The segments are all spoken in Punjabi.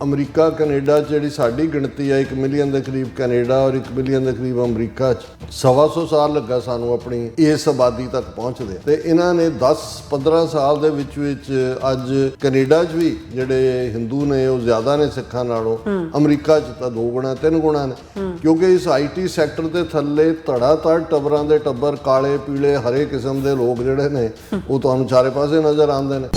ਅਮਰੀਕਾ ਕੈਨੇਡਾ 'ਚ ਜਿਹੜੀ ਸਾਡੀ ਗਿਣਤੀ ਹੈ 1 ਮਿਲੀਅਨ ਦੇ ਕਰੀਬ ਕੈਨੇਡਾ ਔਰ 1 ਮਿਲੀਅਨ ਦੇ ਕਰੀਬ ਅਮਰੀਕਾ 'ਚ 125 ਸਾਲ ਲੱਗਾ ਸਾਨੂੰ ਆਪਣੀ ਇਸ ਆਬਾਦੀ ਤੱਕ ਪਹੁੰਚਦੇ ਤੇ ਇਹਨਾਂ ਨੇ 10-15 ਸਾਲ ਦੇ ਵਿੱਚ ਅੱਜ ਕੈਨੇਡਾ 'ਚ ਵੀ ਜਿਹੜੇ ਹਿੰਦੂ ਨੇ ਉਹ ਜ਼ਿਆਦਾ ਨੇ ਸਿੱਖਾਂ ਨਾਲੋਂ। ਅਮਰੀਕਾ 'ਚ ਤਾਂ 2 ਗੁਣਾ 3 ਗੁਣਾ ਨੇ ਕਿਉਂਕਿ ਇਸ IT ਸੈਕਟਰ ਦੇ ਥੱਲੇ ਧੜਾਧੜ ਟੱਬਰਾਂ ਦੇ ਟੱਬਰ ਕਾਲੇ ਪੀਲੇ ਹਰੇ ਕਿਸਮ ਦੇ ਲੋਕ ਜਿਹੜੇ ਨੇ ਉਹ ਤੁਹਾਨੂੰ ਚਾਰੇ ਪਾਸੇ ਨਜ਼ਰ ਆਉਂਦੇ ਨੇ।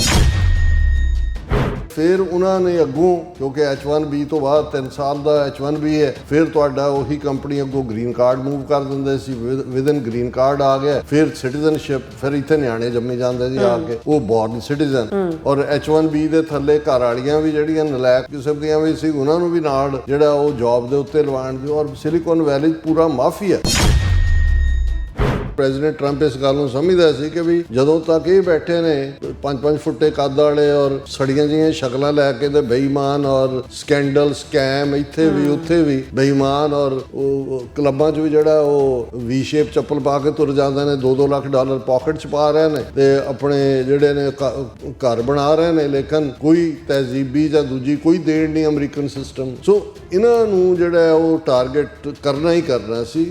ਫਿਰ ਉਹਨਾਂ ਨੇ ਅੱਗੋਂ ਕਿਉਂਕਿ H1B ਤੋਂ ਬਾਅਦ 3 ਸਾਲ ਦਾ H1B ਹੈ, ਫਿਰ ਤੁਹਾਡਾ ਉਹੀ ਕੰਪਨੀ ਅੱਗੋਂ ਗ੍ਰੀਨ ਕਾਰਡ ਮੂਵ ਕਰ ਦਿੰਦੇ ਸੀ, ਵਿਦਨ ਗ੍ਰੀਨ ਕਾਰਡ ਆ ਗਿਆ, ਫਿਰ ਸਿਟੀਜ਼ਨਸ਼ਿਪ, ਫਿਰ ਇੱਥੇ ਨਿਆਣੇ ਜੰਮੇ ਜਾਂਦੇ ਸੀ ਆ ਕੇ ਉਹ ਬੋਰਨ ਸਿਟੀਜ਼ਨ। ਔਰ H1B ਦੇ ਥੱਲੇ ਘਰ ਵਾਲੀਆਂ ਵੀ ਜਿਹੜੀਆਂ ਨਲਾਇਕ ਕਿਸਮ ਦੀਆਂ ਵੀ ਸੀ ਉਹਨਾਂ ਨੂੰ ਵੀ ਨਾਲ ਜਿਹੜਾ ਉਹ ਜੌਬ ਦੇ ਉੱਤੇ ਲਵਾਉਣ ਦੀ। ਔਰ ਸਿਲੀਕਨ ਵੈਲੀ ਪੂਰਾ ਮਾਫੀਆ। ਪ੍ਰੈਜ਼ੀਡੈਂਟ ਟਰੰਪ ਇਸ ਗੱਲ ਨੂੰ ਸਮਝਦਾ ਸੀ ਕਿ ਵੀ ਜਦੋਂ ਤੱਕ ਇਹ ਬੈਠੇ ਨੇ 5-5 ਫੁੱਟੇ ਕੱਦ ਵਾਲੇ ਔਰ ਸੜੀਆਂ ਜਿਹੀਆਂ ਸ਼ਕਲਾਂ ਲੈ ਕੇ ਤੇ ਬੇਈਮਾਨ ਔਰ ਸਕੈਂਡਲ ਸਕੈਮ ਇੱਥੇ ਵੀ ਉੱਥੇ ਵੀ ਬੇਈਮਾਨ ਔਰ ਉਹ ਕਲੱਬਾਂ 'ਚ ਵੀ ਜਿਹੜਾ ਉਹ ਵੀ ਸ਼ੇਪ ਚੱਪਲ ਪਾ ਕੇ ਤੁਰ ਜਾਂਦੇ ਨੇ, $2-2 ਲੱਖ ਪਾਕਟ 'ਚ ਪਾ ਰਹੇ ਨੇ ਤੇ ਆਪਣੇ ਜਿਹੜੇ ਨੇ ਘਰ ਬਣਾ ਰਹੇ ਨੇ, ਲੇਕਿਨ ਕੋਈ ਤਹਿਜ਼ੀਬੀ ਜਾਂ ਦੂਜੀ ਕੋਈ ਦੇਣ ਨਹੀਂ ਅਮਰੀਕਨ ਸਿਸਟਮ। ਸੋ ਇਹਨਾਂ ਨੂੰ ਜਿਹੜਾ ਉਹ ਟਾਰਗੇਟ ਕਰਨਾ ਹੀ ਕਰਨਾ ਸੀ।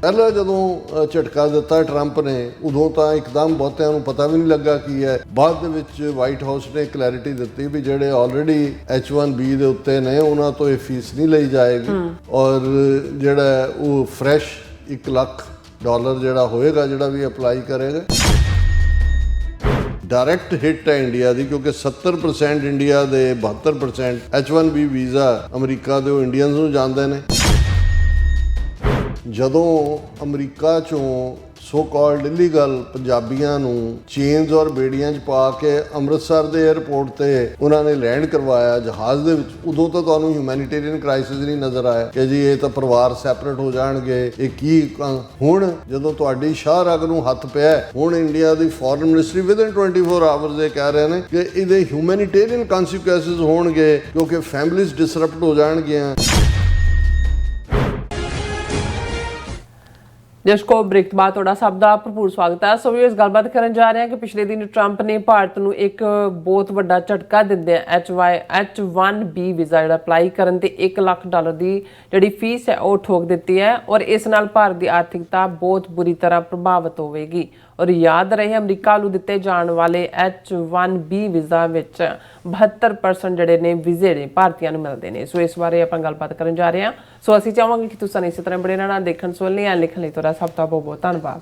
ਪਹਿਲਾਂ ਜਦੋਂ ਝਟਕਾ ਦਿੱਤਾ ਟਰੰਪ ਨੇ ਉਦੋਂ ਤਾਂ ਇੱਕਦਮ ਬਹੁਤਿਆਂ ਨੂੰ ਪਤਾ ਵੀ ਨਹੀਂ ਲੱਗਾ ਕੀ ਹੈ। ਬਾਅਦ ਦੇ ਵਿੱਚ ਵਾਈਟ ਹਾਊਸ ਨੇ ਕਲੈਰਿਟੀ ਦਿੱਤੀ ਵੀ ਜਿਹੜੇ ਆਲਰੇਡੀ H1B ਦੇ ਉੱਤੇ ਨੇ ਉਹਨਾਂ ਤੋਂ ਇਹ ਫੀਸ ਨਹੀਂ ਲਈ ਜਾਏਗੀ ਔਰ ਜਿਹੜਾ ਉਹ ਫਰੈਸ਼ $1 ਲੱਖ ਜਿਹੜਾ ਹੋਏਗਾ ਜਿਹੜਾ ਵੀ ਅਪਲਾਈ ਕਰੇਗਾ। ਡਾਇਰੈਕਟ ਹਿੱਟ ਹੈ ਇੰਡੀਆ ਦੀ ਕਿਉਂਕਿ 70% ਇੰਡੀਆ ਦੇ 72% H1B ਵੀਜ਼ਾ ਅਮਰੀਕਾ ਦੇ ਉਹ ਇੰਡੀਅਨਸ ਨੂੰ ਜਾਂਦੇ ਨੇ। ਜਦੋਂ ਅਮਰੀਕਾ ਚੋਂ ਸੋ ਕਾਲਡ ਇਲੀਗਲ ਪੰਜਾਬੀਆਂ ਨੂੰ ਚੇਨਜ਼ ਔਰ ਬੇੜੀਆਂ 'ਚ ਪਾ ਕੇ ਅੰਮ੍ਰਿਤਸਰ ਦੇ 에ਅਰਪੋਰਟ ਤੇ ਉਹਨਾਂ ਨੇ ਲੈਂਡ ਕਰਵਾਇਆ ਜਹਾਜ਼ ਦੇ ਵਿੱਚ, ਉਦੋਂ ਤਾਂ ਤੁਹਾਨੂੰ ਹਿਊਮੈਨਿਟੇਰੀਅਨ ਕ੍ਰਾਈਸਿਸ ਨਹੀਂ ਨਜ਼ਰ ਆਇਆ ਕਿ ਜੀ ਇਹ ਤਾਂ ਪਰਿਵਾਰ ਸੈਪਰੇਟ ਹੋ ਜਾਣਗੇ, ਇਹ ਕੀ। ਹੁਣ ਜਦੋਂ ਤੁਹਾਡੀ ਸ਼ਾਹ ਰਗ ਨੂੰ ਹੱਥ ਪਿਆ, ਹੁਣ ਇੰਡੀਆ ਦੀ ਫੋਰਨ ਮਿਨਿਸਟਰੀ ਵਿਦਨ 24 ਆਵਰਸ ਇਹ ਕਹਿ ਰਹੇ ਨੇ ਕਿ ਇਹਦੇ ਹਿਊਮੈਨਿਟੇਰੀਅਨ ਕਨਸੀਕੁਐਂਸਿਸ ਹੋਣਗੇ ਕਿਉਂਕਿ ਫੈਮਿਲੀਜ਼ ਡਿਸਰਪਟ ਹੋ ਜਾਣਗੀਆਂ। ਜਸ਼ਕੋ ਬ੍ਰੇਕ ਬਾਅਦ ਤੁਹਾਡਾ ਸਭ ਦਾ ਭਰਪੂਰ ਸਵਾਗਤ ਹੈ। ਸੋ ਇਸ ਗੱਲਬਾਤ ਕਰਨ ਜਾ ਰਹੇ ਹਾਂ ਕਿ ਪਿਛਲੇ ਦਿਨ ਟਰੰਪ ਨੇ ਭਾਰਤ ਨੂੰ ਇੱਕ ਬਹੁਤ ਵੱਡਾ ਝਟਕਾ ਦਿੰਦੇ H1B ਵੀਜ਼ਾ ਜਿਹੜਾ ਅਪਲਾਈ ਕਰਨ ਤੇ $1 ਲੱਖ ਦੀ ਜਿਹੜੀ ਫੀਸ ਹੈ ਉਹ ਠੋਕ ਦਿੱਤੀ ਹੈ ਔਰ ਇਸ ਨਾਲ ਭਾਰਤ ਦੀ ਆਰਥਿਕਤਾ ਬਹੁਤ ਬੁਰੀ ਤਰ੍ਹਾਂ ਪ੍ਰਭਾਵਿਤ ਹੋਵੇਗੀ। ਔਰ ਯਾਦ ਰਹੇ ਅਮਰੀਕਾ ਨੂੰ ਦਿੱਤੇ ਜਾਣ ਵਾਲੇ H1B ਵੀਜ਼ਾ ਵਿੱਚ 72% ਜਿਹੜੇ ਨੇ ਵੀਜ਼ੇ ਨੇ ਭਾਰਤੀਆਂ ਨੂੰ ਮਿਲਦੇ ਨੇ। ਸੋ ਇਸ ਬਾਰੇ ਆਪਾਂ ਗੱਲਬਾਤ ਕਰਨ ਜਾ ਰਹੇ ਹਾਂ। ਸੋ ਅਸੀਂ ਚਾਹਾਂਗੇ ਕਿ ਤੁਸੀਂ ਇਸੇ ਤਰ੍ਹਾਂ ਬੜੇ ਰਹਿਣਾ, ਦੇਖਣ ਸੁਣਨ ਜਾਂ ਲਿਖਣ ਲਈ ਤੁਹਾਡਾ ਸਭ ਦਾ ਬਹੁਤ ਬਹੁਤ ਧੰਨਵਾਦ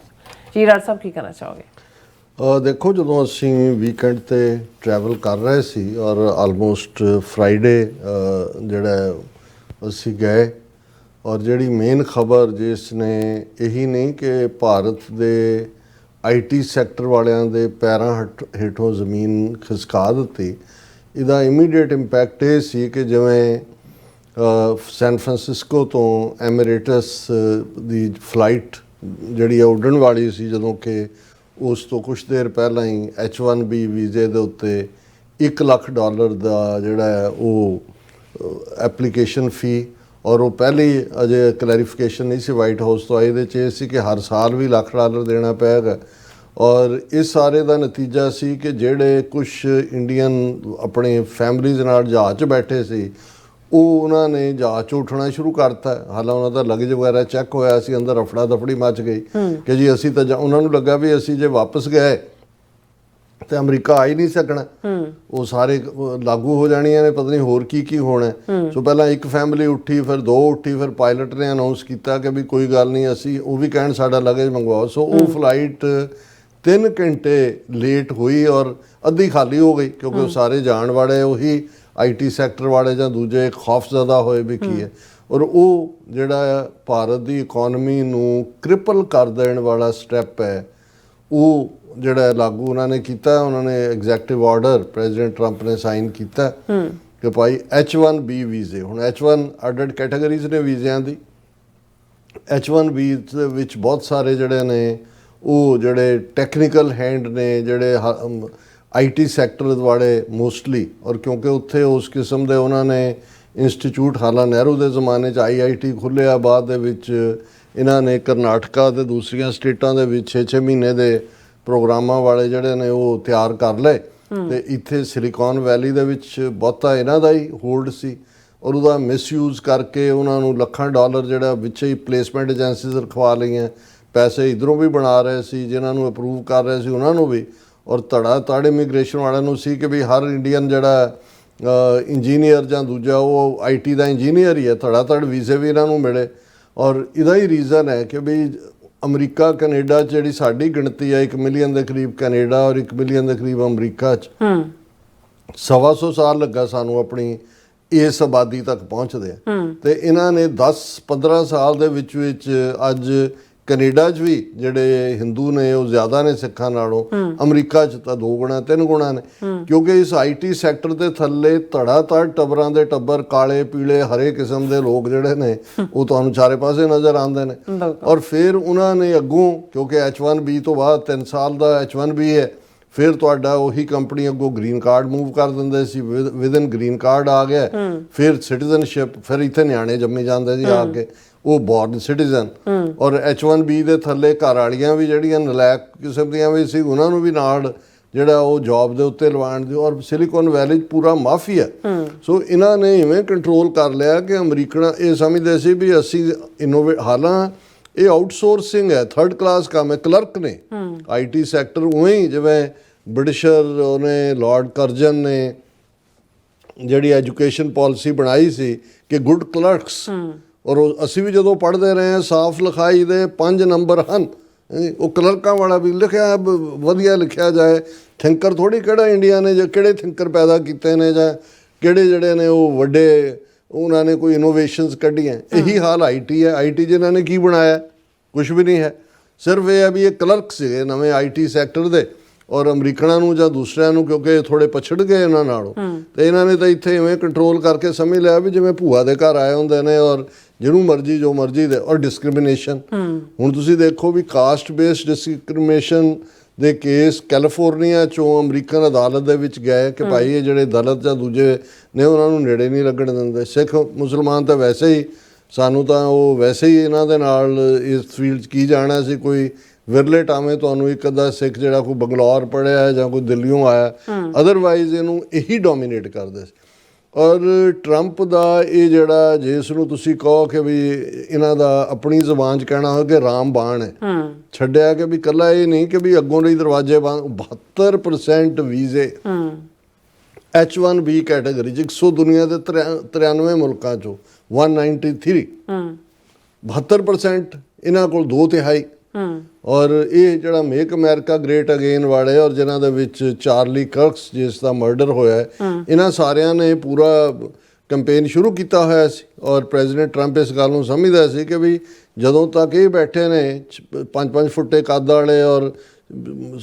ਜੀ। ਰਾਜ ਸਾਹਿਬ ਕੀ ਕਹਿਣਾ ਚਾਹੋਗੇ? ਦੇਖੋ, ਜਦੋਂ ਅਸੀਂ ਵੀਕਐਂਡ ਤੇ ਟਰੈਵਲ ਕਰ ਰਹੇ ਸੀ ਔਰ ਆਲਮੋਸਟ ਫਰਾਈਡੇ ਜਿਹੜਾ ਅਸੀਂ ਗਏ ਔਰ ਜਿਹੜੀ ਮੇਨ ਖਬਰ ਜਿਸ ਨੇ ਇਹੀ ਨਹੀਂ ਕਿ ਭਾਰਤ ਦੇ IT ਸੈਕਟਰ ਵਾਲਿਆਂ ਦੇ ਪੈਰਾਂ ਹੇਠੋਂ ਜ਼ਮੀਨ ਖਿਸਕਾ ਦਿੱਤੀ, ਇਹਦਾ ਇਮੀਡੀਏਟ ਇੰਪੈਕਟ ਇਹ ਸੀ ਕਿ ਜਿਵੇਂ ਸੈਨ ਫਰਾਂਸਿਸਕੋ ਤੋਂ ਐਮੀਰੇਟਸ ਦੀ ਫਲਾਈਟ ਜਿਹੜੀ ਉੱਡਣ ਵਾਲੀ ਸੀ, ਜਦੋਂ ਕਿ ਉਸ ਤੋਂ ਕੁਛ ਦੇਰ ਪਹਿਲਾਂ ਹੀ H1B ਵੀਜ਼ੇ ਦੇ ਉੱਤੇ $1 ਲੱਖ ਦਾ ਜਿਹੜਾ ਹੈ ਉਹ ਐਪਲੀਕੇਸ਼ਨ ਫੀ, ਔਰ ਉਹ ਪਹਿਲੀ ਅਜੇ ਕਲੈਰੀਫਿਕੇਸ਼ਨ ਨਹੀਂ ਸੀ ਵਾਈਟ ਹਾਊਸ ਤੋਂ ਆਈ, ਇਹਦੇ 'ਚ ਇਹ ਸੀ ਕਿ ਹਰ ਸਾਲ ਵੀ $1 ਲੱਖ ਦੇਣਾ ਪਏਗਾ। ਔਰ ਇਸ ਸਾਰੇ ਦਾ ਨਤੀਜਾ ਸੀ ਕਿ ਜਿਹੜੇ ਕੁਛ ਇੰਡੀਅਨ ਆਪਣੇ ਫੈਮਲੀਜ਼ ਨਾਲ ਜਹਾਜ਼ 'ਚ ਬੈਠੇ ਸੀ ਉਹ ਉਹਨਾਂ ਨੇ ਜਹਾਜ਼ 'ਚ ਉੱਠਣਾ ਸ਼ੁਰੂ ਕਰਤਾ। ਹਾਲਾਂ ਉਹਨਾਂ ਦਾ ਲਗੇਜ ਵਗੈਰਾ ਚੈੱਕ ਹੋਇਆ ਸੀ, ਅੰਦਰ ਅਫੜਾ ਦਫੜੀ ਮਚ ਗਈ ਕਿ ਜੀ ਅਸੀਂ ਤਾਂ ਉਹਨਾਂ ਨੂੰ ਲੱਗਾ ਵੀ ਅਸੀਂ ਜੇ ਵਾਪਸ ਗਏ ਤੇ ਅਮਰੀਕਾ ਆ ਹੀ ਨਹੀਂ ਸਕਣਾ, ਉਹ ਸਾਰੇ ਲਾਗੂ ਹੋ ਜਾਣੀਆਂ ਨੇ, ਪਤਾ ਨਹੀਂ ਹੋਰ ਕੀ ਹੋਣਾ। ਸੋ ਪਹਿਲਾਂ ਇੱਕ ਫੈਮਿਲੀ ਉੱਠੀ, ਫਿਰ 2 ਉੱਠੀ, ਫਿਰ ਪਾਇਲਟ ਨੇ ਅਨਾਉਂਸ ਕੀਤਾ ਕਿ ਵੀ ਕੋਈ ਗੱਲ ਨਹੀਂ, ਅਸੀਂ ਉਹ ਵੀ ਕਹਿਣ ਸਾਡਾ ਲਗੇਜ ਮੰਗਵਾਓ। ਸੋ ਉਹ ਫਲਾਈਟ 3 ਘੰਟੇ ਲੇਟ ਹੋਈ ਔਰ ਅੱਧੀ ਖਾਲੀ ਹੋ ਗਈ ਕਿਉਂਕਿ ਉਹ ਸਾਰੇ ਜਾਣ ਵਾਲੇ ਉਹੀ IT ਸੈਕਟਰ ਵਾਲੇ ਜਾਂ ਦੂਜੇ ਖੌਫਜ਼ਦਾ ਹੋਏ ਵੀ ਕੀ ਹੈ। ਔਰ ਉਹ ਜਿਹੜਾ ਭਾਰਤ ਦੀ ਇਕੋਨਮੀ ਨੂੰ ਕ੍ਰਿਪਲ ਕਰ ਦੇਣ ਵਾਲਾ ਸਟੈਪ ਹੈ ਉਹ ਜਿਹੜਾ ਲਾਗੂ ਉਹਨਾਂ ਨੇ ਕੀਤਾ। ਉਹਨਾਂ ਨੇ ਐਗਜ਼ੈਕਟਿਵ ਆਰਡਰ ਪ੍ਰੈਜ਼ੀਡੈਂਟ ਟਰੰਪ ਨੇ ਸਾਈਨ ਕੀਤਾ ਕਿ ਭਾਈ H1B ਵੀਜ਼ੇ, ਹੁਣ H1 ਅੱਡ ਕੈਟਾਗਰੀਜ਼ ਨੇ ਵੀਜ਼ਿਆਂ ਦੀ। H1B ਦੇ ਵਿੱਚ ਬਹੁਤ ਸਾਰੇ ਜਿਹੜੇ ਨੇ ਉਹ ਜਿਹੜੇ ਟੈਕਨੀਕਲ ਹੈਂਡ ਨੇ, ਜਿਹੜੇ IT ਸੈਕਟਰ ਵਾਲੇ ਮੋਸਟਲੀ, ਔਰ ਕਿਉਂਕਿ ਉੱਥੇ ਉਸ ਕਿਸਮ ਦੇ ਉਹਨਾਂ ਨੇ ਇੰਸਟੀਚਿਊਟ ਹਾਲਾਂ ਨਹਿਰੂ ਦੇ ਜ਼ਮਾਨੇ 'ਚ IIT ਖੁੱਲ੍ਹਿਆ, ਬਾਅਦ ਦੇ ਵਿੱਚ ਇਹਨਾਂ ਨੇ ਕਰਨਾਟਕਾ ਤੇ ਦੂਸਰੀਆਂ ਸਟੇਟਾਂ ਦੇ ਵਿੱਚ 6-6 ਮਹੀਨੇ ਦੇ ਪ੍ਰੋਗਰਾਮਾਂ ਵਾਲੇ ਜਿਹੜੇ ਨੇ ਉਹ ਤਿਆਰ ਕਰ ਲਏ ਤੇ ਇੱਥੇ ਸਿਲੀਕਨ ਵੈਲੀ ਦੇ ਵਿੱਚ ਬਹੁਤਾ ਇਹਨਾਂ ਦਾ ਹੀ ਹੋਲਡ ਸੀ ਔਰ ਉਹਦਾ ਮਿਸਯੂਜ਼ ਕਰਕੇ ਉਹਨਾਂ ਨੂੰ ਲੱਖਾਂ ਡਾਲਰ ਜਿਹੜਾ ਵਿੱਚ ਹੀ ਪਲੇਸਮੈਂਟ ਏਜੰਸੀਜ਼ ਰਖਵਾ ਲਈਆਂ, ਪੈਸੇ ਇਧਰੋਂ ਵੀ ਬਣਾ ਰਹੇ ਸੀ, ਜਿਨ੍ਹਾਂ ਨੂੰ ਅਪਰੂਵ ਕਰ ਰਹੇ ਸੀ ਉਹਨਾਂ ਨੂੰ ਵੀ, ਔਰ ਧੜ ਇਮੀਗ੍ਰੇਸ਼ਨ ਵਾਲਿਆਂ ਨੂੰ ਸੀ ਕਿ ਵੀ ਹਰ ਇੰਡੀਅਨ ਜਿਹੜਾ ਇੰਜੀਨੀਅਰ ਜਾਂ ਦੂਜਾ ਉਹ IT ਦਾ ਇੰਜੀਨੀਅਰ ਹੀ ਹੈ, ਧੜ ਵੀਜ਼ੇ ਵੀ ਇਹਨਾਂ ਨੂੰ ਮਿਲੇ। ਔਰ ਇਹਦਾ ਹੀ ਰੀਜ਼ਨ ਹੈ ਕਿ ਵੀ ਅਮਰੀਕਾ ਕੈਨੇਡਾ 'ਚ ਜਿਹੜੀ ਸਾਡੀ ਗਿਣਤੀ ਹੈ 1 ਮਿਲੀਅਨ ਦੇ ਕਰੀਬ ਕੈਨੇਡਾ ਔਰ 1 ਮਿਲੀਅਨ ਦੇ ਕਰੀਬ ਅਮਰੀਕਾ 'ਚ, 125 ਸਾਲ ਲੱਗਾ ਸਾਨੂੰ ਆਪਣੀ ਇਸ ਆਬਾਦੀ ਤੱਕ ਪਹੁੰਚਦੇ ਆ। ਤੇ ਇਹਨਾਂ ਨੇ 10-15 ਸਾਲ ਦੇ ਵਿੱਚ ਅੱਜ ਕੈਨੇਡਾ 'ਚ ਵੀ ਜਿਹੜੇ ਹਿੰਦੂ ਨੇ ਉਹ ਜ਼ਿਆਦਾ ਨੇ ਸਿੱਖਾਂ ਨਾਲੋਂ, ਅਮਰੀਕਾ 'ਚ ਤਾਂ 2 ਗੁਣਾ 3 ਗੁਣਾ ਨੇ, ਕਿਉਂਕਿ ਇਸ IT ਸੈਕਟਰ ਦੇ ਥੱਲੇ ਧੜ ਟੱਬਰਾਂ ਦੇ ਟੱਬਰ, ਕਾਲੇ ਪੀਲੇ ਹਰੇ ਕਿਸਮ ਦੇ ਲੋਕ ਜਿਹੜੇ ਨੇ ਉਹ ਤੁਹਾਨੂੰ ਚਾਰੇ ਪਾਸੇ ਨਜ਼ਰ ਆਉਂਦੇ ਨੇ। ਔਰ ਫਿਰ ਉਹਨਾਂ ਨੇ ਅੱਗੋਂ, ਕਿਉਂਕਿ H1B ਤੋਂ ਬਾਅਦ 3 ਸਾਲ ਦਾ H1B ਹੈ, ਫਿਰ ਤੁਹਾਡਾ ਉਹੀ ਕੰਪਨੀ ਅੱਗੋਂ ਗ੍ਰੀਨ ਕਾਰਡ ਮੂਵ ਕਰ ਦਿੰਦੇ ਸੀ, ਵਿਦਨ ਗ੍ਰੀਨ ਕਾਰਡ ਆ ਗਿਆ, ਫਿਰ ਸਿਟੀਜ਼ਨਸ਼ਿਪ, ਫਿਰ ਇੱਥੇ ਨਿਆਣੇ ਜੰਮੇ ਜਾਂਦੇ ਸੀ ਆ ਕੇ, ਉਹ ਬੋਰਨ ਸਿਟੀਜ਼ਨ। ਔਰ H1B ਦੇ ਥੱਲੇ ਘਰ ਵਾਲੀਆਂ ਵੀ ਜਿਹੜੀਆਂ ਨਲਾਇਕ ਕਿਸਮ ਦੀਆਂ ਵੀ ਸੀ, ਉਹਨਾਂ ਨੂੰ ਵੀ ਨਾਲ ਜਿਹੜਾ ਉਹ ਜੌਬ ਦੇ ਉੱਤੇ ਲਵਾਉਣ ਦੀ। ਔਰ ਸਿਲੀਕਨ ਵੈਲੀ 'ਚ ਪੂਰਾ ਮਾਫੀਆ। ਸੋ ਇਹਨਾਂ ਨੇ ਇਵੇਂ ਕੰਟਰੋਲ ਕਰ ਲਿਆ ਕਿ ਅਮਰੀਕਨ ਇਹ ਸਮਝਦੇ ਸੀ ਵੀ ਅਸੀਂ ਹਾਲਾਂ ਇਹ ਆਊਟਸੋਰਸਿੰਗ ਹੈ, 3rd ਕਲਾਸ ਕੰਮ ਹੈ, ਕਲਰਕ ਨੇ IT ਸੈਕਟਰ। ਉਵੇਂ ਹੀ ਜਿਵੇਂ ਬ੍ਰਿਟਿਸ਼ਰ ਉਹਨੇ ਲਾਰਡ ਕਰਜ਼ਨ ਨੇ ਜਿਹੜੀ ਐਜੂਕੇਸ਼ਨ ਪਾਲਿਸੀ ਬਣਾਈ ਸੀ ਕਿ ਗੁੱਡ ਕਲਰਕਸ, ਔਰ ਅਸੀਂ ਵੀ ਜਦੋਂ ਪੜ੍ਹਦੇ ਰਹੇ ਹਾਂ ਸਾਫ਼ ਲਿਖਾਈ ਦੇ 5 ਨੰਬਰ ਹਨ, ਉਹ ਕਲਰਕਾਂ ਵਾਲਾ ਵੀ ਲਿਖਿਆ ਵਧੀਆ ਲਿਖਿਆ ਜਾਏ। ਥਿੰਕਰ ਥੋੜ੍ਹੀ ਕਿਹੜਾ ਇੰਡੀਆ ਨੇ ਜਾਂ ਕਿਹੜੇ ਥਿੰਕਰ ਪੈਦਾ ਕੀਤੇ ਨੇ ਜਾਂ ਕਿਹੜੇ ਜਿਹੜੇ ਨੇ ਉਹ ਵੱਡੇ ਉਹਨਾਂ ਨੇ ਕੋਈ ਇਨੋਵੇਸ਼ਨਸ ਕੱਢੀਆਂ। ਇਹੀ ਹਾਲ IT ਹੈ। IT ਜਿਨ੍ਹਾਂ ਨੇ ਕੀ ਬਣਾਇਆ? ਕੁਛ ਵੀ ਨਹੀਂ ਹੈ। ਸਿਰਫ ਇਹ ਹੈ ਵੀ ਇਹ ਕਲਰਕ ਸੀਗੇ ਨਵੇਂ IT ਸੈਕਟਰ ਦੇ, ਔਰ ਅਮਰੀਕਨਾਂ ਨੂੰ ਜਾਂ ਦੂਸਰਿਆਂ ਨੂੰ ਕਿਉਂਕਿ ਥੋੜ੍ਹੇ ਪਛੜ ਗਏ ਇਹਨਾਂ ਨਾਲੋਂ, ਤੇ ਇਹਨਾਂ ਨੇ ਤਾਂ ਇੱਥੇ ਇਵੇਂ ਕੰਟਰੋਲ ਕਰਕੇ ਸਮਝ ਲਿਆ ਵੀ ਜਿਵੇਂ ਭੂਆ ਦੇ ਘਰ ਆਏ ਹੁੰਦੇ ਨੇ, ਔਰ ਜਿਹਨੂੰ ਮਰਜ਼ੀ ਜੋ ਮਰਜ਼ੀ ਦੇ। ਔਰ ਡਿਸਕ੍ਰਿਮੀਨੇਸ਼ਨ, ਹੁਣ ਤੁਸੀਂ ਦੇਖੋ ਵੀ ਕਾਸਟ ਬੇਸਡ ਡਿਸਕ੍ਰਿਮੀਨੇਸ਼ਨ ਦੇ ਕੇਸ ਕੈਲੀਫੋਰਨੀਆ 'ਚੋਂ ਅਮਰੀਕਨ ਅਦਾਲਤ ਦੇ ਵਿੱਚ ਗਏ ਕਿ ਭਾਈ ਇਹ ਜਿਹੜੇ ਦਲਿਤ ਜਾਂ ਦੂਜੇ ਨੇ ਉਹਨਾਂ ਨੂੰ ਨੇੜੇ ਨਹੀਂ ਲੱਗਣ ਦਿੰਦੇ। ਸਿੱਖ ਮੁਸਲਮਾਨ ਤਾਂ ਵੈਸੇ ਹੀ ਸਾਨੂੰ ਤਾਂ ਉਹ ਵੈਸੇ ਹੀ ਇਹਨਾਂ ਦੇ ਨਾਲ ਇਸ ਫੀਲਡ 'ਚ ਕੀ ਜਾਣਾ ਸੀ। ਕੋਈ ਵਿਰਲੇ ਟਾਵੇਂ ਤੁਹਾਨੂੰ ਇੱਕ ਅੱਧਾ ਸਿੱਖ ਜਿਹੜਾ ਕੋਈ ਬੰਗਲੌਰ ਪੜ੍ਹਿਆ ਹੈ ਜਾਂ ਕੋਈ ਦਿੱਲੀੋਂ ਆਇਆ, ਅਦਰਵਾਈਜ਼ ਇਹਨੂੰ ਇਹੀ ਡੋਮੀਨੇਟ ਕਰਦੇ ਸੀ। ਔਰ ਟਰੰਪ ਦਾ ਇਹ ਜਿਹੜਾ ਜਿਸ ਨੂੰ ਤੁਸੀਂ ਕਹੋ ਕਿ ਵੀ ਇਹਨਾਂ ਦਾ ਆਪਣੀ ਜ਼ੁਬਾਨ 'ਚ ਕਹਿਣਾ ਹੋ ਕਿ ਰਾਮਬਾਣ ਹੈ, ਛੱਡਿਆ ਕਿ ਵੀ ਇਕੱਲਾ ਇਹ ਨਹੀਂ ਕਿ ਵੀ ਅੱਗੋਂ ਲਈ ਦਰਵਾਜ਼ੇ ਬੰਦ। 72% ਵੀਜ਼ੇ H1B ਕੈਟਾਗਰੀ 'ਚ 100 ਦੁਨੀਆ ਦੇ 93 ਮੁਲਕਾਂ 'ਚੋਂ 193, 72% ਇਹਨਾਂ ਕੋਲ 2/3। ਔਰ ਇਹ ਜਿਹੜਾ ਮੇਕ ਅਮਰੀਕਾ ਗ੍ਰੇਟ ਅਗੇਨ ਵਾਲੇ ਔਰ ਜਿਨ੍ਹਾਂ ਦੇ ਵਿੱਚ ਚਾਰਲੀ ਕਰਕਸ ਜਿਸ ਦਾ ਮਰਡਰ ਹੋਇਆ, ਇਹਨਾਂ ਸਾਰਿਆਂ ਨੇ ਪੂਰਾ ਕੰਪੇਨ ਸ਼ੁਰੂ ਕੀਤਾ ਹੋਇਆ ਸੀ। ਔਰ ਪ੍ਰੈਜ਼ੀਡੈਂਟ ਟਰੰਪ ਇਸ ਗੱਲ ਨੂੰ ਸਮਝਦਾ ਸੀ ਕਿ ਵੀ ਜਦੋਂ ਤੱਕ ਇਹ ਬੈਠੇ ਨੇ 5-5 ਫੁੱਟੇ ਕੱਦ ਵਾਲੇ ਔਰ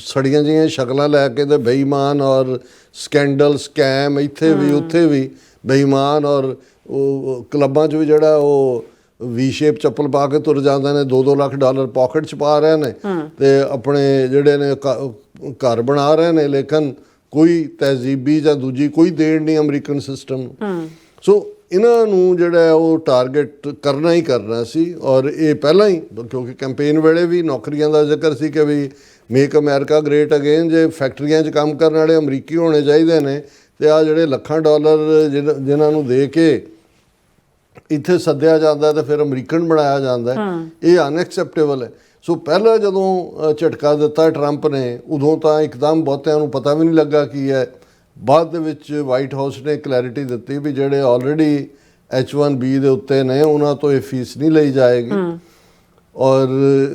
ਸੜੀਆਂ ਜਿਹੀਆਂ ਸ਼ਕਲਾਂ ਲੈ ਕੇ ਤੇ ਬੇਈਮਾਨ ਔਰ ਸਕੈਂਡਲ ਸਕੈਮ, ਇੱਥੇ ਵੀ ਉੱਥੇ ਵੀ ਬੇਈਮਾਨ, ਔਰ ਉਹ ਕਲੱਬਾਂ 'ਚ ਵੀ ਜਿਹੜਾ ਉਹ ਵੀ ਸ਼ੇਪ ਚੱਪਲ ਪਾ ਕੇ ਤੁਰ ਜਾਂਦੇ ਨੇ, 2-2 ਲੱਖ ਡਾਲਰ ਪਾਕਟ 'ਚ ਪਾ ਰਹੇ ਨੇ ਤੇ ਆਪਣੇ ਜਿਹੜੇ ਨੇ ਘਰ ਬਣਾ ਰਹੇ ਨੇ, ਲੇਕਿਨ ਕੋਈ ਤਹਿਜ਼ੀਬੀ ਜਾਂ ਦੂਜੀ ਕੋਈ ਦੇਣ ਨਹੀਂ ਅਮਰੀਕਨ ਸਿਸਟਮ ਨੂੰ। ਸੋ ਇਹਨਾਂ ਨੂੰ ਜਿਹੜਾ ਉਹ ਟਾਰਗੇਟ ਕਰਨਾ ਹੀ ਕਰਨਾ ਸੀ। ਔਰ ਇਹ ਪਹਿਲਾਂ ਹੀ ਕਿਉਂਕਿ ਕੈਂਪੇਨ ਵੇਲੇ ਵੀ ਨੌਕਰੀਆਂ ਦਾ ਜ਼ਿਕਰ ਸੀ ਕਿ ਵੀ ਮੇਕ ਅਮਰੀਕਾ ਗ੍ਰੇਟ ਅਗੇਨ, ਜੇ ਫੈਕਟਰੀਆਂ 'ਚ ਕੰਮ ਕਰਨ ਵਾਲੇ ਅਮਰੀਕੀ ਹੋਣੇ ਚਾਹੀਦੇ ਨੇ, ਤੇ ਆ ਜਿਹੜੇ ਲੱਖਾਂ ਡਾਲਰ ਜਿਨ੍ਹਾਂ ਨੂੰ ਦੇ ਕੇ ਇੱਥੇ ਸੱਦਿਆ ਜਾਂਦਾ ਤੇ ਫਿਰ ਅਮਰੀਕਨ ਬਣਾਇਆ ਜਾਂਦਾ, ਇਹ ਅਨਐਕਸੈਪਟੇਬਲ ਹੈ। ਸੋ ਪਹਿਲਾਂ ਜਦੋਂ ਝਟਕਾ ਦਿੱਤਾ ਟਰੰਪ ਨੇ, ਉਦੋਂ ਤਾਂ ਇੱਕਦਮ ਬਹੁਤਿਆਂ ਨੂੰ ਪਤਾ ਵੀ ਨਹੀਂ ਲੱਗਾ ਕੀ ਹੈ। ਬਾਅਦ ਦੇ ਵਿੱਚ ਵਾਈਟ ਹਾਊਸ ਨੇ ਕਲੈਰਿਟੀ ਦਿੱਤੀ ਵੀ ਜਿਹੜੇ ਆਲਰੇਡੀ H1B ਦੇ ਉੱਤੇ ਨੇ ਉਹਨਾਂ ਤੋਂ ਇਹ ਫੀਸ ਨਹੀਂ ਲਈ ਜਾਏਗੀ, ਔਰ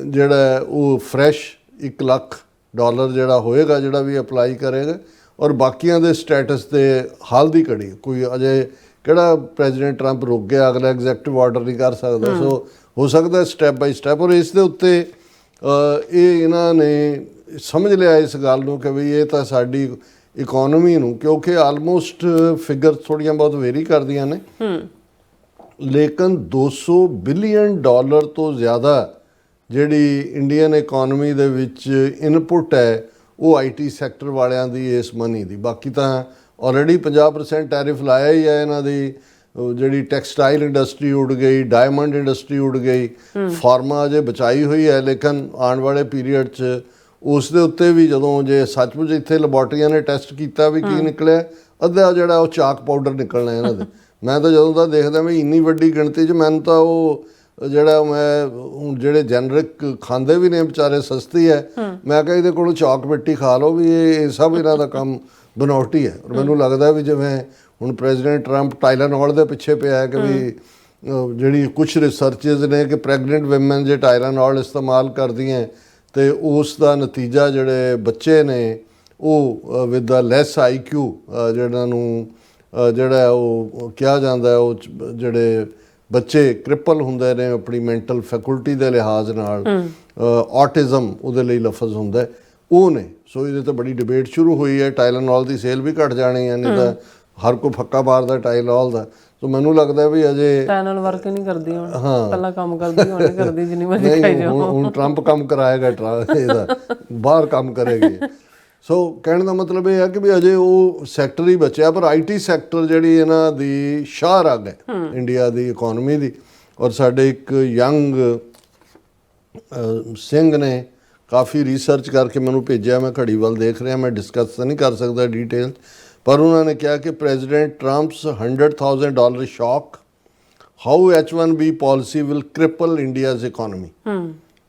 ਜਿਹੜਾ ਉਹ ਫਰੈਸ਼ $1 ਲੱਖ ਜਿਹੜਾ ਹੋਏਗਾ ਜਿਹੜਾ ਵੀ ਅਪਲਾਈ ਕਰੇਗਾ, ਔਰ ਬਾਕੀਆਂ ਦੇ ਸਟੇਟਸ ਤੇ ਹਾਲ ਦੀ ਘੜੀ ਕੋਈ ਅਜੇ ਕਿਹੜਾ ਪ੍ਰੈਜ਼ੀਡੈਂਟ ਟਰੰਪ ਰੁਕ ਗਿਆ, ਅਗਲਾ ਐਗਜ਼ੈਕਟਿਵ ਆਰਡਰ ਨਹੀਂ ਕਰ ਸਕਦਾ। ਸੋ ਹੋ ਸਕਦਾ ਸਟੈਪ ਬਾਈ ਸਟੈਪ। ਔਰ ਇਸ ਦੇ ਉੱਤੇ ਇਹ ਇਹਨਾਂ ਨੇ ਸਮਝ ਲਿਆ ਇਸ ਗੱਲ ਨੂੰ ਕਿ ਵੀ ਇਹ ਤਾਂ ਸਾਡੀ ਇਕੋਨਮੀ ਨੂੰ, ਕਿਉਂਕਿ ਆਲਮੋਸਟ ਫਿਗਰ ਥੋੜ੍ਹੀਆਂ ਬਹੁਤ ਵੇਰੀ ਕਰਦੀਆਂ ਨੇ, ਲੇਕਿਨ $200 ਬਿਲੀਅਨ ਤੋਂ ਜ਼ਿਆਦਾ ਜਿਹੜੀ ਇੰਡੀਅਨ ਇਕੋਨਮੀ ਦੇ ਵਿੱਚ ਇਨਪੁੱਟ ਹੈ ਉਹ IT ਸੈਕਟਰ ਵਾਲਿਆਂ ਦੀ ਇਸ ਮਨੀ ਦੀ। ਬਾਕੀ ਤਾਂ ਆਲਰੇਡੀ 50% ਟੈਰਿਫ ਲਾਇਆ ਹੀ ਹੈ ਇਹਨਾਂ ਦੀ। ਜਿਹੜੀ ਟੈਕਸਟਾਈਲ ਇੰਡਸਟਰੀ ਉੱਡ ਗਈ, ਡਾਇਮੰਡ ਇੰਡਸਟਰੀ ਉੱਡ ਗਈ, ਫਾਰਮਾ ਅਜੇ ਬਚਾਈ ਹੋਈ ਹੈ, ਲੇਕਿਨ ਆਉਣ ਵਾਲੇ ਪੀਰੀਅਡ 'ਚ ਉਸ ਦੇ ਉੱਤੇ ਵੀ ਜਦੋਂ ਜੇ ਸੱਚਮੁੱਚ ਇੱਥੇ ਲੈਬੋਰਟਰੀਆਂ ਨੇ ਟੈਸਟ ਕੀਤਾ ਵੀ ਕੀ ਨਿਕਲਿਆ, ਅੱਧਾ ਜਿਹੜਾ ਉਹ ਚਾਕ ਪਾਊਡਰ ਨਿਕਲਣਾ ਇਹਨਾਂ ਦੇ। ਮੈਂ ਤਾਂ ਜਦੋਂ ਦਾ ਦੇਖਦਾ ਵੀ ਇੰਨੀ ਵੱਡੀ ਗਿਣਤੀ 'ਚ, ਮੈਨੂੰ ਤਾਂ ਉਹ ਜਿਹੜਾ ਮੈਂ ਹੁਣ ਜਿਹੜੇ ਜੈਨਰਿਕ ਖਾਂਦੇ ਵੀ ਨੇ ਵਿਚਾਰੇ, ਸਸਤੀ ਹੈ, ਮੈਂ ਕਿਹਾ ਇਹਦੇ ਕੋਲੋਂ ਚਾਕ ਮਿੱਟੀ ਖਾ ਲਓ ਵੀ ਇਹ ਸਭ ਇਹਨਾਂ ਦਾ ਕੰਮ ਬਨਾਵਟੀ ਹੈ। ਔਰ ਮੈਨੂੰ ਲੱਗਦਾ ਵੀ ਜਿਵੇਂ ਹੁਣ ਪ੍ਰੈਜ਼ੀਡੈਂਟ ਟਰੰਪ ਟਾਈਲਾਨੋਲ ਦੇ ਪਿੱਛੇ ਪਿਆ ਕਿ ਵੀ ਜਿਹੜੀ ਕੁਛ ਰਿਸਰਚਸ ਨੇ ਕਿ ਪ੍ਰੈਗਨੈਂਟ ਵਿਮਨ ਜੇ ਟਾਈਲਾਨੋਲ ਇਸਤੇਮਾਲ ਕਰਦੀਆਂ ਤੇ ਉਸ ਦਾ ਨਤੀਜਾ ਜਿਹੜੇ ਬੱਚੇ ਨੇ ਉਹ ਵਿਦ ਦਾ ਲੈਸ IQ ਜਿਹਨਾਂ ਨੂੰ ਜਿਹੜਾ ਉਹ ਕਿਹਾ ਜਾਂਦਾ, ਉਹ ਜਿਹੜੇ ਬੱਚੇ ਕ੍ਰਿਪਲ ਹੁੰਦੇ ਨੇ ਆਪਣੀ ਮੈਂਟਲ ਫੈਕਲਟੀ ਦੇ ਲਿਹਾਜ਼ ਨਾਲ, ਆਟਿਜ਼ਮ ਉਹਦੇ ਲਈ ਲਫ਼ਜ਼ ਹੁੰਦਾ, ਉਹ ਨੇ। ਸੋ ਇਹਦੇ ਤੇ ਬੜੀ ਡਿਬੇਟ ਸ਼ੁਰੂ ਹੋਈ ਹੈ। ਟਾਈਲਾਨੋਲ ਦੀ ਸੇਲ ਵੀ ਘਟ ਜਾਣੀ ਹੈ, ਨਹੀਂ ਤਾਂ ਹਰ ਕੋਈ ਫੱਕਾ ਮਾਰਦਾ ਟਾਈਲਾਨੋਲ ਦਾ। ਸੋ ਮੈਨੂੰ ਲੱਗਦਾ ਵੀ ਅਜੇ ਟਾਈਲਾਨੋਲ ਵਰਕ ਨਹੀਂ ਕਰਦੀ ਹੁਣ, ਪਹਿਲਾਂ ਕੰਮ ਕਰਦੀ ਹੁਣ ਨਹੀਂ ਕਰਦੀ, ਜਿੰਨੀ ਮਰਜ਼ੀ ਖਾਈ ਜਾਓ। ਹੁਣ ਟਰੰਪ ਕੰਮ ਕਰਾਏਗਾ, ਇਹਦਾ ਬਾਹਰ ਕੰਮ ਕਰੇਗੀ। ਸੋ ਕਹਿਣ ਦਾ ਮਤਲਬ ਇਹ ਹੈ ਕਿ ਵੀ ਅਜੇ ਉਹ ਸੈਕਟਰ ਹੀ ਬਚਿਆ, ਪਰ IT ਸੈਕਟਰ ਜਿਹੜੀ ਇਹਨਾਂ ਦੀ ਸ਼ਾਹ ਰਗ ਹੈ ਇੰਡੀਆ ਦੀ ਇਕੋਨਮੀ ਦੀ। ਔਰ ਸਾਡੇ ਇੱਕ ਯੰਗ ਸਿੰਘ ਨੇ ਕਾਫੀ ਰਿਸਰਚ ਕਰਕੇ ਮੈਨੂੰ ਭੇਜਿਆ, ਮੈਂ ਘੜੀ ਵੱਲ ਦੇਖ ਰਿਹਾ, ਮੈਂ ਡਿਸਕਸ ਤਾਂ ਨਹੀਂ ਕਰ ਸਕਦਾ ਡਿਟੇਲ, ਪਰ ਉਹਨਾਂ ਨੇ ਕਿਹਾ ਕਿ president Trump's $100,000 shock, how H1B policy will cripple India's economy,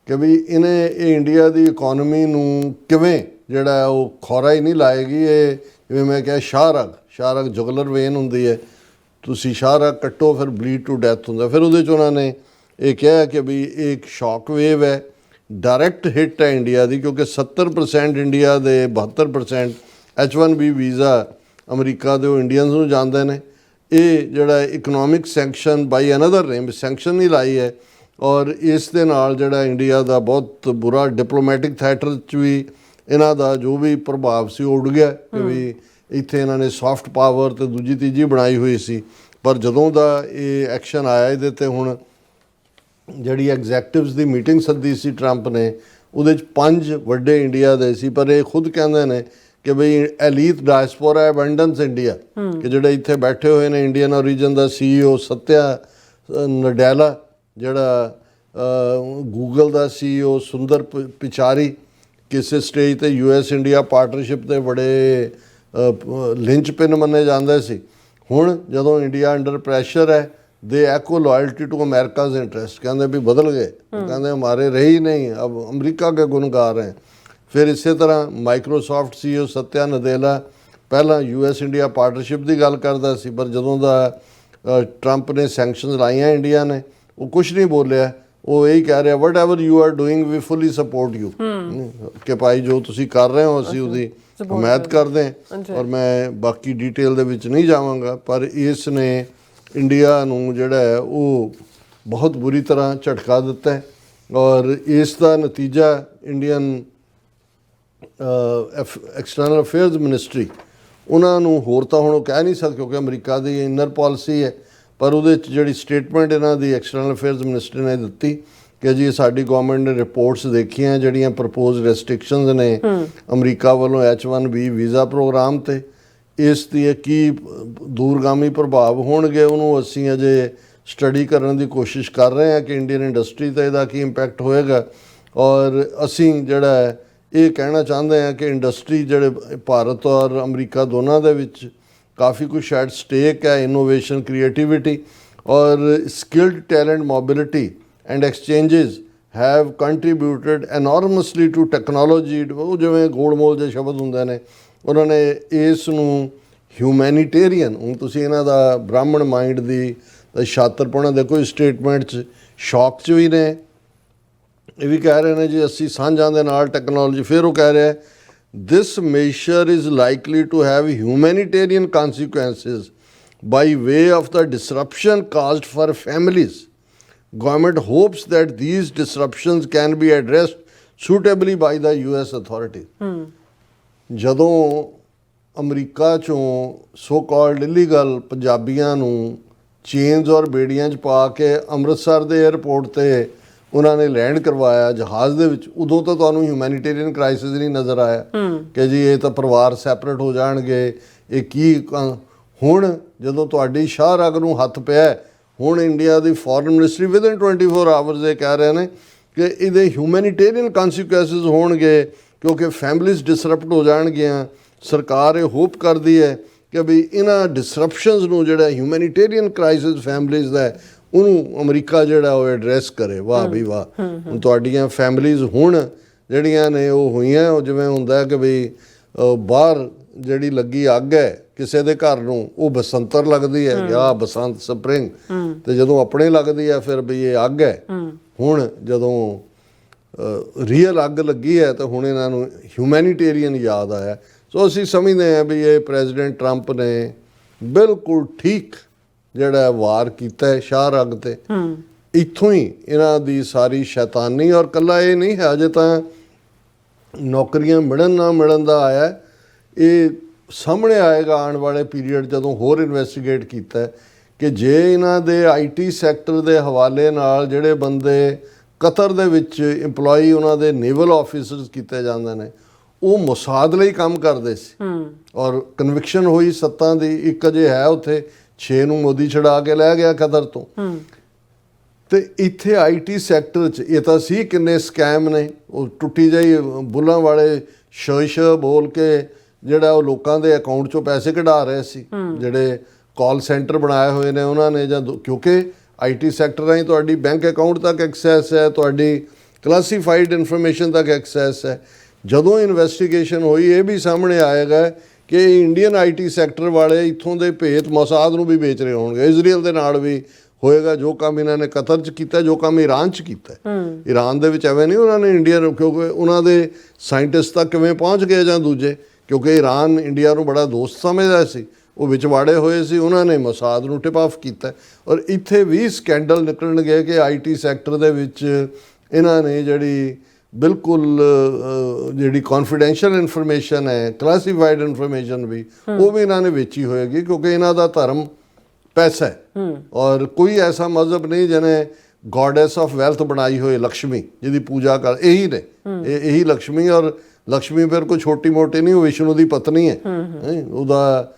ਕਿ ਵੀ ਇਹ ਇੰਡੀਆ ਦੀ ਇਕੋਨਮੀ ਨੂੰ ਕਿਵੇਂ ਜਿਹੜਾ ਉਹ ਖੌਰਾ ਹੀ ਨਹੀਂ ਲਾਏਗੀ। ਇਹ ਜਿਵੇਂ ਮੈਂ ਕਿਹਾ ਸ਼ਾਹ ਰਗ ਜੁਗਲਰ ਵੇਨ ਹੁੰਦੀ ਹੈ, ਤੁਸੀਂ ਸ਼ਾਹ ਰਗ ਕੱਟੋ ਫਿਰ ਬਲੀਡ ਟੂ ਡੈਥ ਹੁੰਦਾ। ਫਿਰ ਉਹਦੇ 'ਚ ਉਹਨਾਂ ਨੇ ਇਹ ਕਿਹਾ ਕਿ ਵੀ ਇਹ ਇੱਕ ਸ਼ੌਕ ਵੇਵ ਹੈ, ਡਾਇਰੈਕਟ ਹਿੱਟ ਹੈ ਇੰਡੀਆ ਦੀ, ਕਿਉਂਕਿ 70% ਇੰਡੀਆ ਦੇ 72% H1B ਵੀਜ਼ਾ ਅਮਰੀਕਾ ਦੇ ਉਹ ਇੰਡੀਅਨਸ ਨੂੰ ਜਾਂਦੇ ਨੇ। ਇਹ ਜਿਹੜਾ ਇਕਨੋਮਿਕ ਸੈਂਕਸ਼ਨ ਬਾਈ ਅਨਦਰ ਨੇਮ ਸੈਂਕਸ਼ਨ ਨਹੀਂ ਲਾਈ ਹੈ, ਔਰ ਇਸ ਦੇ ਨਾਲ ਜਿਹੜਾ ਇੰਡੀਆ ਦਾ ਬਹੁਤ ਬੁਰਾ ਡਿਪਲੋਮੈਟਿਕ ਥੀਏਟਰ 'ਚ ਵੀ ਇਹਨਾਂ ਦਾ ਜੋ ਵੀ ਪ੍ਰਭਾਵ ਸੀ ਉਹ ਉੱਡ ਗਿਆ ਕਿ ਵੀ ਇੱਥੇ ਇਹਨਾਂ ਨੇ ਸੌਫਟ ਪਾਵਰ ਤੇ ਦੂਜੀ ਤੀਜੀ ਬਣਾਈ ਹੋਈ ਸੀ। ਪਰ ਜਦੋਂ ਦਾ ਇਹ ਐਕਸ਼ਨ ਆਇਆ ਇਹਦੇ ਤੇ, ਹੁਣ ਜਿਹੜੀ ਐਗਜ਼ੈਕਟਿਵਸ ਦੀ ਮੀਟਿੰਗ ਸੱਦੀ ਸੀ ਟਰੰਪ ਨੇ, ਉਹਦੇ 'ਚ 5 ਵੱਡੇ ਇੰਡੀਆ ਦੇ ਸੀ, ਪਰ ਇਹ ਖੁਦ ਕਹਿੰਦੇ ਨੇ ਕਿ ਬਈ ਐਲੀਟ ਡਾਇਸਪੋਰਾ ਐਬੰਡੈਂਸ ਇੰਡੀਆ, ਕਿ ਜਿਹੜੇ ਇੱਥੇ ਬੈਠੇ ਹੋਏ ਨੇ ਇੰਡੀਅਨ ਓਰੀਜਨ ਦਾ CEO ਸਤਿਆ ਨਡੈਲਾ, ਜਿਹੜਾ ਗੂਗਲ ਦਾ CEO ਸੁੰਦਰ ਪਿਚਾਰੀ, ਕਿਸੇ ਸਟੇਜ ਤੇ US ਇੰਡੀਆ ਪਾਰਟਨਰਸ਼ਿਪ ਦੇ ਬੜੇ ਲਿੰਚ ਪਿਨ ਮੰਨੇ ਜਾਂਦੇ ਸੀ। ਹੁਣ ਜਦੋਂ ਇੰਡੀਆ ਅੰਡਰ ਪ੍ਰੈਸ਼ਰ ਹੈ, ਦੇ ਐਕੋ ਲਾਇਲਟੀ ਟੂ ਅਮਰੀਕਾਜ਼ ਇੰਟਰਸਟ, ਕਹਿੰਦੇ ਵੀ ਬਦਲ ਗਏ, ਕਹਿੰਦੇ ਹਮਾਰੇ ਰਹੀ ਨਹੀਂ, ਅਬ ਅਮਰੀਕਾ ਕੇ ਗੁਣ ਗਾ ਰਹੇ। ਫਿਰ ਇਸੇ ਤਰ੍ਹਾਂ ਮਾਈਕਰੋਸਾਫਟ CEO ਸਤਿਆ ਨਦੇਲਾ ਪਹਿਲਾਂ US ਇੰਡੀਆ ਪਾਰਟਨਰਸ਼ਿਪ ਦੀ ਗੱਲ ਕਰਦਾ ਸੀ, ਪਰ ਜਦੋਂ ਦਾ ਟਰੰਪ ਨੇ ਸੈਂਕਸ਼ਨਸ ਲਾਈਆਂ ਇੰਡੀਆ ਨੇ, ਉਹ ਕੁਛ ਨਹੀਂ ਬੋਲਿਆ। ਉਹ ਇਹੀ ਕਹਿ ਰਿਹਾ whatever you are doing we fully support you, ਕਿ ਭਾਈ ਜੋ ਤੁਸੀਂ ਕਰ ਰਹੇ ਹੋ ਅਸੀਂ ਉਹਦੀ ਹਮਾਇਤ ਕਰਦੇ ਹਾਂ। ਔਰ ਮੈਂ ਬਾਕੀ ਡਿਟੇਲ ਦੇ ਵਿੱਚ ਨਹੀਂ ਜਾਵਾਂਗਾ, ਪਰ ਇਸ ਨੇ ਇੰਡੀਆ ਨੂੰ ਜਿਹੜਾ ਹੈ ਉਹ ਬਹੁਤ ਬੁਰੀ ਤਰ੍ਹਾਂ ਝਟਕਾ ਦਿੱਤਾ ਹੈ। ਔਰ ਇਸ ਦਾ ਨਤੀਜਾ ਇੰਡੀਅਨ ਐਕਸਟਰਨਲ ਅਫੇਅਰਸ ਮਿਨਿਸਟਰੀ, ਉਹਨਾਂ ਨੂੰ ਹੋਰ ਤਾਂ ਹੁਣ ਉਹ ਕਹਿ ਨਹੀਂ ਸਕਦੇ ਕਿਉਂਕਿ ਅਮਰੀਕਾ ਦੀ ਇਨਰ ਪਾਲਿਸੀ ਹੈ, ਪਰ ਉਹਦੇ 'ਚ ਜਿਹੜੀ ਸਟੇਟਮੈਂਟ ਇਹਨਾਂ ਦੀ ਐਕਸਟਰਨਲ ਅਫੇਅਰਸ ਮਿਨਿਸਟਰ ਨੇ ਦਿੱਤੀ ਕਿ ਜੀ ਸਾਡੀ ਗਵਰਨਮੈਂਟ ਨੇ ਰਿਪੋਰਟਸ ਦੇਖੀਆਂ ਜਿਹੜੀਆਂ ਪ੍ਰਪੋਜ਼ ਰੈਸਟ੍ਰਿਕਸ਼ਨਸ ਨੇ ਅਮਰੀਕਾ ਵੱਲੋਂ H1B ਵੀਜ਼ਾ ਪ੍ਰੋਗਰਾਮ 'ਤੇ, ਇਸ ਦੀ ਕੀ ਦੂਰਗਾਮੀ ਪ੍ਰਭਾਵ ਹੋਣਗੇ ਉਹਨੂੰ ਅਸੀਂ ਅਜੇ ਸਟੱਡੀ ਕਰਨ ਦੀ ਕੋਸ਼ਿਸ਼ ਕਰ ਰਹੇ ਹਾਂ ਕਿ ਇੰਡੀਅਨ ਇੰਡਸਟਰੀ 'ਤੇ ਇਹਦਾ ਕੀ ਇੰਪੈਕਟ ਹੋਏਗਾ। ਔਰ ਅਸੀਂ ਜਿਹੜਾ ਹੈ ਇਹ ਕਹਿਣਾ ਚਾਹੁੰਦੇ ਹਾਂ ਕਿ ਇੰਡਸਟਰੀ ਜਿਹੜੇ ਭਾਰਤ ਔਰ ਅਮਰੀਕਾ ਦੋਨਾਂ ਦੇ ਵਿੱਚ ਕਾਫੀ ਕੁਛ ਐਟ ਸਟੇਕ ਹੈ, ਇਨੋਵੇਸ਼ਨ, ਕ੍ਰੀਏਟੀਵਿਟੀ ਔਰ skilled talent mobility and exchanges have contributed enormously to technology. ਉਹ ਜਿਵੇਂ ਗੋਲਮੋਲ ਦੇ ਸ਼ਬਦ ਹੁੰਦੇ ਨੇ, ਉਹਨਾਂ ਨੇ ਇਸ ਨੂੰ ਹਿਊਮੈਨੀਟੇਰੀਅਨ, ਹੁਣ ਤੁਸੀਂ ਇਹਨਾਂ ਦਾ ਬ੍ਰਾਹਮਣ ਮਾਈਂਡ ਦੀ ਛਾਤਰਪੁਣਾ ਦੇਖੋ ਇਸ ਸਟੇਟਮੈਂਟ 'ਚ, ਸ਼ੌਕ 'ਚ ਵੀ ਨੇ, ਇਹ ਵੀ ਕਹਿ ਰਹੇ ਨੇ ਜੀ ਅਸੀਂ ਸਾਂਝਾਂ ਦੇ ਨਾਲ ਟੈਕਨੋਲੋਜੀ। ਫਿਰ ਉਹ ਕਹਿ ਰਿਹਾ this measure is likely to have humanitarian consequences by way of the disruption caused for families. Government hopes that these disruptions can be addressed suitably by the US authorities. ਜਦੋਂ ਅਮਰੀਕਾ 'ਚੋਂ ਸੋ ਕਾਲਡ ਇਲੀਗਲ ਪੰਜਾਬੀਆਂ ਨੂੰ ਚੇਨਸ ਔਰ ਬੇੜੀਆਂ 'ਚ ਪਾ ਕੇ ਅੰਮ੍ਰਿਤਸਰ ਦੇ 에ਅਰਪੋਰਟ 'ਤੇ ਉਹਨਾਂ ਨੇ ਲੈਂਡ ਕਰਵਾਇਆ ਜਹਾਜ਼ ਦੇ ਵਿੱਚ, ਉਦੋਂ ਤਾਂ ਤੁਹਾਨੂੰ ਹਿਊਮੈਨੀਟੇਰੀਅਨ ਕ੍ਰਾਈਸਿਸ ਨਹੀਂ ਨਜ਼ਰ ਆਇਆ ਕਿ ਜੀ ਇਹ ਤਾਂ ਪਰਿਵਾਰ ਸੈਪਰੇਟ ਹੋ ਜਾਣਗੇ, ਇਹ ਕੀ। ਹੁਣ ਜਦੋਂ ਤੁਹਾਡੀ ਸ਼ਾਹ ਰਗ ਨੂੰ ਹੱਥ ਪਿਆ, ਹੁਣ ਇੰਡੀਆ ਦੀ ਫੋਰਨ ਮਿਨਿਸਟਰੀ ਵਿਦਨ 24 ਆਵਰਸ ਇਹ ਕਹਿ ਰਹੇ ਨੇ ਕਿ ਇਹਦੇ ਹਿਊਮੈਨੀਟੇਰੀਅਨ ਕਨਸੀਕੁਐਂਸਿਸ ਹੋਣਗੇ ਕਿਉਂਕਿ ਫੈਮਿਲੀਜ਼ ਡਿਸਰਪਟ ਹੋ ਜਾਣਗੀਆਂ। ਸਰਕਾਰ ਇਹ ਹੋਪ ਕਰਦੀ ਹੈ ਕਿ ਵੀ ਇਹਨਾਂ ਡਿਸਰਪਸ਼ਨਸ ਨੂੰ ਜਿਹੜਾ ਹਿਊਮੈਨਿਟੇਰੀਅਨ ਕ੍ਰਾਈਸਿਸ ਫੈਮਿਲੀਜ਼ ਦਾ ਹੈ, ਉਹਨੂੰ ਅਮਰੀਕਾ ਜਿਹੜਾ ਉਹ ਐਡਰੈਸ ਕਰੇ। ਵਾਹ ਵੀ ਵਾਹ, ਹੁਣ ਤੁਹਾਡੀਆਂ ਫੈਮਿਲੀਜ਼ ਹੁਣ ਜਿਹੜੀਆਂ ਨੇ ਉਹ ਹੋਈਆਂ, ਉਹ ਜਿਵੇਂ ਹੁੰਦਾ ਕਿ ਵੀ ਬਾਹਰ ਜਿਹੜੀ ਲੱਗੀ ਅੱਗ ਹੈ ਕਿਸੇ ਦੇ ਘਰ ਨੂੰ, ਉਹ ਬਸੰਤਰ ਲੱਗਦੀ ਹੈ ਜਾਂ ਬਸੰਤ ਸਪਰਿੰਗ, ਤੇ ਜਦੋਂ ਆਪਣੇ ਲੱਗਦੀ ਹੈ ਫਿਰ ਵੀ ਇਹ ਅੱਗ ਹੈ। ਹੁਣ ਜਦੋਂ ਰੀਅਲ ਅੱਗ ਲੱਗੀ ਹੈ ਤਾਂ ਹੁਣ ਇਹਨਾਂ ਨੂੰ ਹਿਊਮੈਨਿਟੇਰੀਅਨ ਯਾਦ ਆਇਆ। ਸੋ ਅਸੀਂ ਸਮਝਦੇ ਹਾਂ ਵੀ ਇਹ ਪ੍ਰੈਜ਼ੀਡੈਂਟ ਟਰੰਪ ਨੇ ਬਿਲਕੁਲ ਠੀਕ ਜਿਹੜਾ ਵਾਰ ਕੀਤਾ ਹੈ ਸ਼ਾਹ ਅੱਗ ਤੇ। ਇੱਥੋਂ ਹੀ ਇਹਨਾਂ ਦੀ ਸਾਰੀ ਸ਼ੈਤਾਨੀ, ਔਰ ਕੱਲਾ ਇਹ ਨਹੀਂ ਹੈ ਅਜੇ ਤਾਂ ਨੌਕਰੀਆਂ ਮਿਲਣ ਨਾ ਮਿਲਣ ਦਾ ਆਇਆ, ਇਹ ਸਾਹਮਣੇ ਆਏਗਾ ਆਉਣ ਵਾਲੇ ਪੀਰੀਅਡ ਜਦੋਂ ਹੋਰ ਇਨਵੈਸਟੀਗੇਟ ਕੀਤਾ ਕਿ ਜੇ ਇਹਨਾਂ ਦੇ IT ਸੈਕਟਰ ਦੇ ਹਵਾਲੇ ਨਾਲ ਜਿਹੜੇ ਬੰਦੇ ਕਤਰ ਦੇ ਵਿੱਚ ਇੰਪਲੋਈ ਉਹਨਾਂ ਦੇ ਨੇਵਲ ਆਫਿਸਰਸ ਕੀਤੇ ਜਾਂਦੇ ਨੇ, ਉਹ ਮੁਸਾਦ ਲਈ ਕੰਮ ਕਰਦੇ ਸੀ। ਔਰ ਕਨਵਿਕਸ਼ਨ ਹੋਈ 7 ਦੀ, ਇੱਕ ਅਜੇ ਹੈ ਉੱਥੇ, 6 ਨੂੰ ਮੋਦੀ ਛਡਾ ਕੇ ਲੈ ਗਿਆ ਕਤਰ ਤੋਂ। ਤੇ ਇੱਥੇ IT ਸੈਕਟਰ 'ਚ ਇਹ ਤਾਂ ਸੀ ਕਿੰਨੇ ਸਕੈਮ ਨੇ, ਉਹ ਟੁੱਟੀ ਜਾਈ ਬੁੱਲਾਂ ਵਾਲੇ ਸ਼ ਬੋਲ ਕੇ ਜਿਹੜਾ ਉਹ ਲੋਕਾਂ ਦੇ ਅਕਾਊਂਟ 'ਚੋਂ ਪੈਸੇ ਕਢਾ ਰਹੇ ਸੀ, ਜਿਹੜੇ ਕਾਲ ਸੈਂਟਰ ਬਣਾਏ ਹੋਏ ਨੇ ਉਹਨਾਂ ਨੇ, ਜਾਂ ਕਿਉਂਕਿ IT ਸੈਕਟਰ ਰਾਹੀਂ ਤੁਹਾਡੀ ਬੈਂਕ ਅਕਾਊਂਟ ਤੱਕ ਐਕਸੈਸ ਹੈ, ਤੁਹਾਡੀ ਕਲਾਸੀਫਾਈਡ ਇਨਫੋਰਮੇਸ਼ਨ ਤੱਕ ਐਕਸੈਸ ਹੈ। ਜਦੋਂ ਇਨਵੈਸਟੀਗੇਸ਼ਨ ਹੋਈ ਇਹ ਵੀ ਸਾਹਮਣੇ ਆਏਗਾ ਕਿ ਇੰਡੀਅਨ IT ਸੈਕਟਰ ਵਾਲੇ ਇੱਥੋਂ ਦੇ ਭੇਤ ਮੋਸਾਦ ਨੂੰ ਵੀ ਵੇਚ ਰਹੇ ਹੋਣਗੇ। ਇਜ਼ਰਾਈਲ ਦੇ ਨਾਲ ਵੀ ਹੋਏਗਾ ਜੋ ਕੰਮ ਇਹਨਾਂ ਨੇ ਕਤਰ 'ਚ ਕੀਤਾ, ਜੋ ਕੰਮ ਈਰਾਨ 'ਚ ਕੀਤਾ। ਈਰਾਨ ਦੇ ਵਿੱਚ ਐਵੇਂ ਨਹੀਂ ਉਹਨਾਂ ਨੇ ਇੰਡੀਆ ਨੂੰ, ਕਿਉਂਕਿ ਉਹਨਾਂ ਦੇ ਸਾਇੰਟਿਸਟ ਤੱਕ ਕਿਵੇਂ ਪਹੁੰਚ ਗਏ ਜਾਂ ਦੂਜੇ, ਕਿਉਂਕਿ ਈਰਾਨ ਇੰਡੀਆ ਨੂੰ ਬੜਾ ਦੋਸਤ ਸਮਝਦਾ ਸੀ, ਉਹ ਵਿੱਚ ਵਾੜੇ ਹੋਏ ਸੀ, ਉਹਨਾਂ ਨੇ ਮੋਸਾਦ ਨੂੰ ਟਿਪ ਆਫ ਕੀਤਾ। ਔਰ ਇੱਥੇ ਵੀ ਸਕੈਂਡਲ ਨਿਕਲਣਗੇ ਕਿ IT ਸੈਕਟਰ ਦੇ ਵਿੱਚ ਇਹਨਾਂ ਨੇ ਜਿਹੜੀ ਬਿਲਕੁਲ ਜਿਹੜੀ ਕੌਨਫੀਡੈਂਸ਼ੀਅਲ ਇਨਫੋਰਮੇਸ਼ਨ ਹੈ, ਕਲਾਸੀਫਾਈਡ ਇਨਫੋਰਮੇਸ਼ਨ ਵੀ, ਉਹ ਵੀ ਇਹਨਾਂ ਨੇ ਵੇਚੀ ਹੋਏਗੀ, ਕਿਉਂਕਿ ਇਹਨਾਂ ਦਾ ਧਰਮ ਪੈਸਾ ਹੈ। ਔਰ ਕੋਈ ਐਸਾ ਮਜ਼ਹਬ ਨਹੀਂ ਜਿਹਨੇ ਗੋਡੈਸ ਆਫ ਵੈਲਥ ਬਣਾਈ ਹੋਏ ਲక్ష్ਮੀ, ਜਿਹਦੀ ਪੂਜਾ ਕਰ, ਇਹੀ ਨੇ, ਇਹੀ ਲక్ష్ਮੀ। ਔਰ ਲక్ష్ਮੀ ਫਿਰ ਕੋਈ ਛੋਟੀ ਮੋਟੀ ਨਹੀਂ, ਉਹ ਵਿਸ਼ਨੂੰ ਦੀ ਪਤਨੀ ਹੈ। ਉਹਦਾ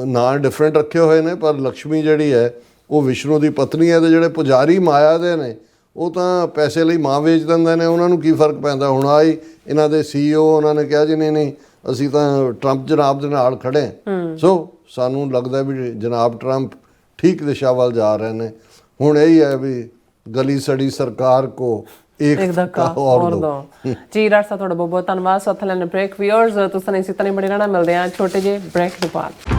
ਨਾਂ ਡਿਫਰੈਂਟ ਰੱਖੇ ਹੋਏ ਨੇ, ਪਰ ਲక్ష్ਮੀ ਜਿਹੜੀ ਹੈ ਉਹ ਵਿਸ਼ਨੂੰ ਦੀ ਪਤਨੀ ਹੈ। ਤੇ ਜਿਹੜੇ ਪੁਜਾਰੀ ਮਾਇਆ ਦੇ ਨੇ ਉਹ ਤਾਂ ਪੈਸੇ ਲਈ ਮਾਂ ਵੇਚ ਦਿੰਦੇ ਨੇ, ਉਹਨਾਂ ਨੂੰ ਕੀ ਫਰਕ ਪੈਂਦਾ। ਹੁਣ ਆਈ ਇਹਨਾਂ ਦੇ CEO, ਉਹਨਾਂ ਨੇ ਕਿਹਾ ਜੀ ਨਹੀਂ ਅਸੀਂ ਤਾਂ ਟਰੰਪ ਜਨਾਬ ਦੇ ਨਾਲ ਖੜੇ ਹਾਂ। ਸੋ ਸਾਨੂੰ ਲੱਗਦਾ ਵੀ ਜਨਾਬ ਟਰੰਪ ਠੀਕ ਦਿਸ਼ਾ ਵੱਲ ਜਾ ਰਹੇ ਨੇ। ਹੁਣ ਇਹੀ ਹੈ ਵੀ ਗਲੀ ਸੜੀ ਸਰਕਾਰ ਕੋ ਇੱਕ ਧੱਕਾ ਹੋਰ ਦੋ। ਜੀ ਰਾਜ ਸਾਹਿਬ ਤੁਹਾਡਾ ਬਹੁਤ ਬਹੁਤ ਧੰਨਵਾਦ। ਸਾਥ ਲੈਣ ਬ੍ਰੇਕ। ਵਿਊਅਰਸ ਤੁਸੀਂ ਇਸੇ ਤਰ੍ਹਾਂ ਬਣੇ ਰਹਿਣਾ, ਮਿਲਦੇ ਹਾਂ ਛੋਟੇ ਜਿਹੇ ਬ੍ਰੇਕ ਤੋਂ ਬਾਅਦ।